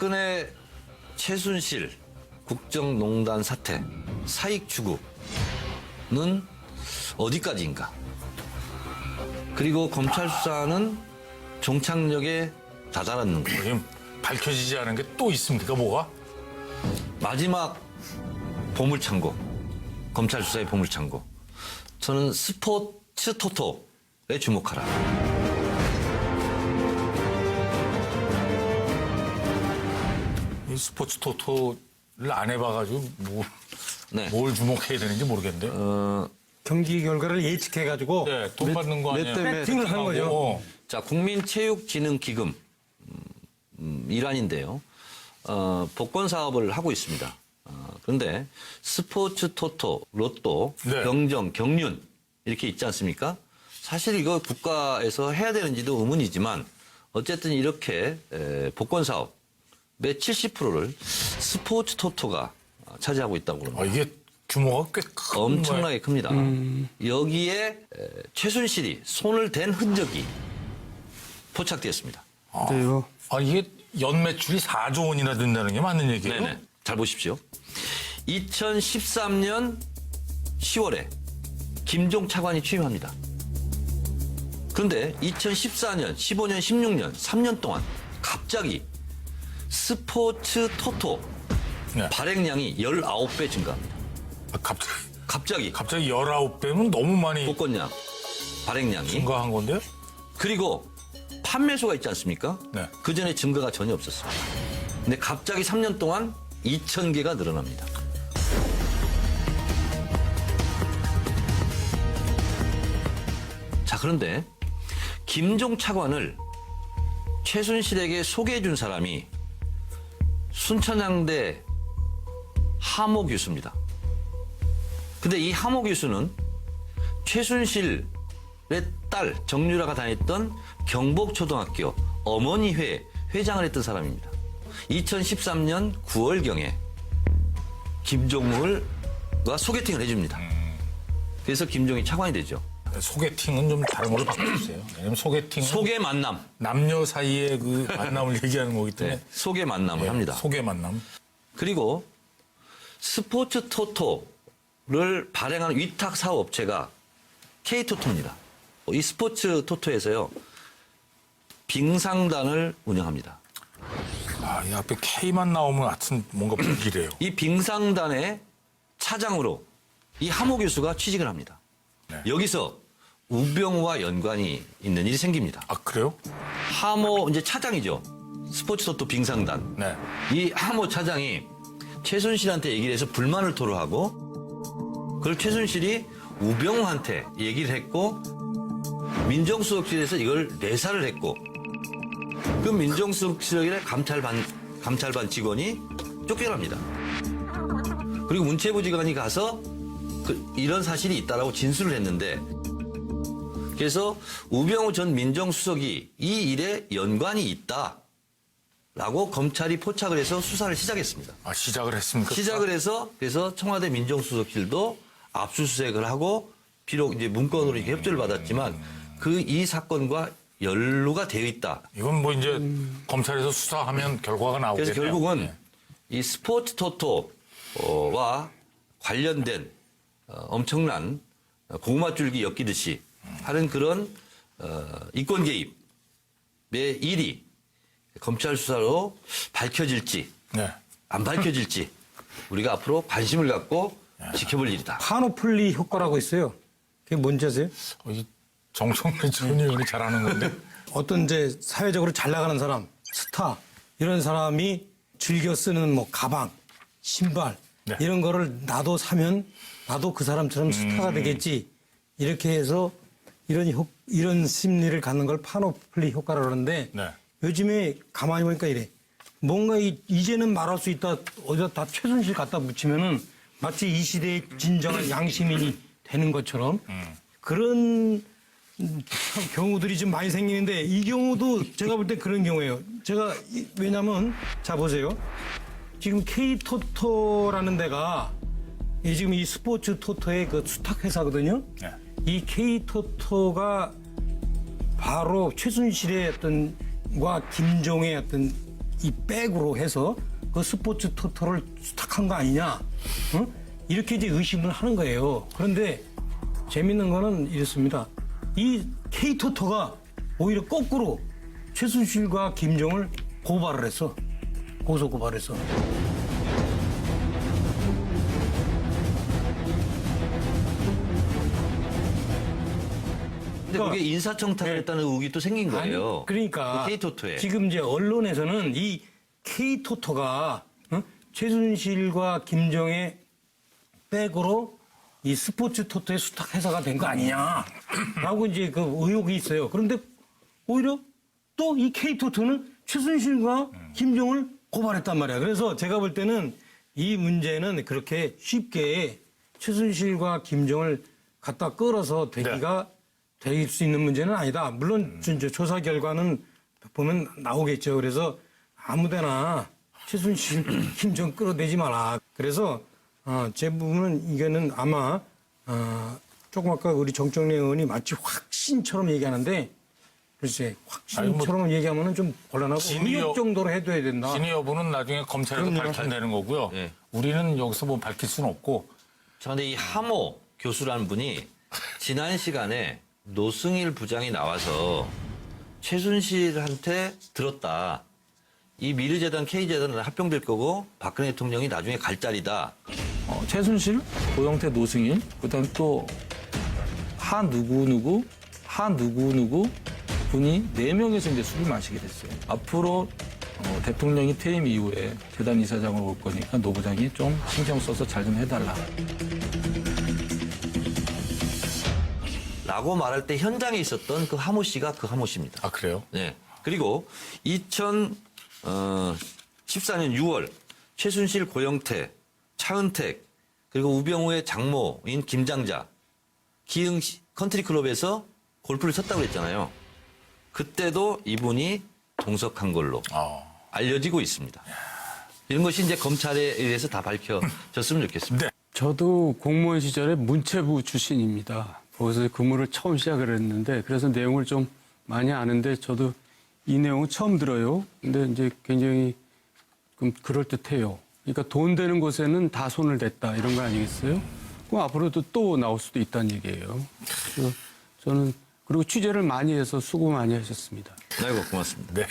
박근혜 최순실 국정농단 사태 사익 추구는 어디까지인가? 그리고 검찰 수사는 종착역에 다다랐는가? 지금 밝혀지지 않은 게 또 있습니까? 뭐가? 마지막 보물창고, 검찰 수사의 보물창고. 저는 스포츠 토토에 주목하라. 이 스포츠 토토를 안 해봐가지고 네. 뭘 주목해야 되는지 모르겠는데. 경기 결과를 예측해가지고 네, 돈 받는 거 아니에요? 배팅을 한 거죠. 자, 국민체육진흥기금 일환인데요. 복권 사업을 하고 있습니다. 그런데 스포츠 토토, 로또, 네. 병정, 경륜 이렇게 있지 않습니까? 사실 이거 국가에서 해야 되는지도 의문이지만 어쨌든 이렇게 복권 사업의 70%를 스포츠 토토가 차지하고 있다고 합니다. 이게 규모가 꽤 큰 엄청나게 큽니다. 여기에 최순실이 손을 댄 흔적이 포착되었습니다. 그래요. 이게 연매출이 4조 원이나 된다는 게 맞는 얘기예요? 네네. 잘 보십시오. 2013년 10월에 김종 차관이 취임합니다. 그런데 2014년, 15년, 16년, 3년 동안 갑자기 스포츠 토토 네. 발행량이 19배 증가합니다. 갑자기 갑자기 19배면 너무 많이 복권량, 발행량이. 증가한 건데요? 그리고 판매수가 있지 않습니까? 네. 그 전에 증가가 전혀 없었습니다. 근데 갑자기 3년 동안 2,000개가 늘어납니다. 자, 그런데 김종 차관을 최순실에게 소개해 준 사람이 순천향대 하모 교수입니다. 근데 이 하모 교수는 최순실의 딸 정유라가 다녔던 경복초등학교 어머니회 회장을 했던 사람입니다. 2013년 9월경에 김종을과 소개팅을 해줍니다. 그래서 김종이 차관이 되죠. 소개팅은 좀 다른 걸로 바꿔주세요. 왜냐면 소개팅은 소개 만남. 남녀 사이의 그 만남을 얘기하는 거기 때문에 네, 소개 만남을 합니다. 소개 만남. 그리고 스포츠 토토를 발행하는 위탁 사업 업체가 K토토입니다. 이 스포츠 토토에서요, 빙상단을 운영합니다. 이 앞에 K만 나오면 하여튼 뭔가 불길해요. 이 빙상단의 차장으로 이 하모 교수가 취직을 합니다. 네. 여기서 우병우와 연관이 있는 일이 생깁니다. 그래요? 하모 이제 차장이죠. 스포츠 토토 빙상단. 네. 이 하모 차장이 최순실한테 얘기를 해서 불만을 토로하고 그걸 최순실이 우병우한테 얘기를 했고 민정수석실에서 이걸 내사를 했고 그 민정수석실의 감찰반 직원이 쫓겨납니다. 그리고 문체부 직원이 가서 이런 사실이 있다라고 진술을 했는데 그래서 우병우 전 민정수석이 이 일에 연관이 있다라고 검찰이 포착을 해서 수사를 시작했습니다. 시작을 했습니까? 시작을 해서 그래서 청와대 민정수석실도 압수수색을 하고 비록 이제 문건으로 이렇게 협조를 받았지만 이 사건과 연루가 되어 있다. 이건 뭐 이제 검찰에서 수사하면 결과가 나오겠네요. 그래서 결국은 네. 이 스포츠 토토와 관련된 엄청난 고구마 줄기 엮이듯이 하는 그런 이권 개입의 일이 검찰 수사로 밝혀질지 네. 안 밝혀질지 우리가 앞으로 관심을 갖고 지켜볼 일이다. 파노플리 효과라고 있어요. 그게 뭔지 아세요? 이 정청래 전 의원이 잘하는 건데. 어떤 이제 사회적으로 잘 나가는 사람, 스타 이런 사람이 즐겨 쓰는 뭐 가방, 신발 네. 이런 거를 나도 사면 나도 그 사람처럼 스타가 되겠지 이렇게 해서 이런 심리를 갖는 걸 파노플리 효과라고 그러는데 네. 요즘에 가만히 보니까 이래. 뭔가 이제는 말할 수 있다 어디다 다 최순실 갖다 붙이면은 마치 이 시대의 진정한 양시민이 되는 것처럼 그런 경우들이 좀 많이 생기는데 이 경우도 제가 볼 때 그런 경우예요. 왜냐면 자 보세요. 지금 K토토라는 데가 지금 이 스포츠 토토의 그 수탁 회사거든요. 네. 이 K토토가 바로 최순실의 과 김종의 이 백으로 해서 그 스포츠 토토를 수탁한 거 아니냐? 어? 이렇게 이제 의심을 하는 거예요. 그런데 재밌는 거는 이렇습니다. 이 K토토가 오히려 거꾸로 최순실과 김정을 고발을 했어. 고소 고발했어. 근데 그게 인사청탁을 했다는 의혹이 또 생긴 거예요. 아니, 그러니까 그 K토토에. 지금 이제 언론에서는 이 K토토가 최순실과 김정의 백으로 이 스포츠 토토의 수탁 회사가 된 거 아니냐라고 이제 그 의혹이 있어요. 그런데 오히려 또 이 K토토는 최순실과 김정을 고발했단 말이야. 그래서 제가 볼 때는 이 문제는 그렇게 쉽게 최순실과 김정을 갖다 끌어서 되기가 될 수 있는 문제는 아니다. 물론 이제 조사 결과는 보면 나오겠죠. 그래서 아무데나 최순실, 김정 끌어내지 마라. 그래서 제 부분은 이거는 아마 조금 아까 우리 정청래 의원이 마치 확신처럼 얘기하는데 글쎄 확신처럼 얘기하면은 좀 곤란하고 의혹 정도로 해둬야 된다. 진위 여부는 나중에 검찰에서 그럼요. 밝혀내는 거고요. 네. 우리는 여기서 뭐 밝힐 수는 없고. 자, 근데 이 하모 교수라는 분이 지난 시간에 노승일 부장이 나와서 최순실한테 들었다. 이 미르재단, K재단은 합병될 거고 박근혜 대통령이 나중에 갈 자리다. 최순실, 고영태, 노승일, 그다음 또 하 누구 분이 4명에서 이제 술을 마시게 됐어요. 앞으로 대통령이 퇴임 이후에 재단 이사장으로 올 거니까 노 부장이 좀 신경 써서 잘 좀 해달라. 라고 말할 때 현장에 있었던 그 하모 씨가 그 하모 씨입니다. 아, 그래요? 네. 그리고 2014년 6월 최순실, 고영태, 차은택 그리고 우병우의 장모인 김장자 기흥 컨트리클럽에서 골프를 쳤다고 했잖아요. 그때도 이분이 동석한 걸로 알려지고 있습니다. 이런 것이 이제 검찰에 의해서 다 밝혀졌으면 좋겠습니다. 네. 저도 공무원 시절에 문체부 출신입니다. 거기서 근무를 처음 시작을 했는데 그래서 내용을 좀 많이 아는데 저도 이 내용은 처음 들어요. 근데 이제 굉장히 그럴듯해요. 그러니까 돈 되는 곳에는 다 손을 댔다 이런 거 아니겠어요? 그럼 앞으로도 또 나올 수도 있다는 얘기예요. 그래서 저는 그리고 취재를 많이 해서 수고 많이 하셨습니다. 아이고 고맙습니다. 네.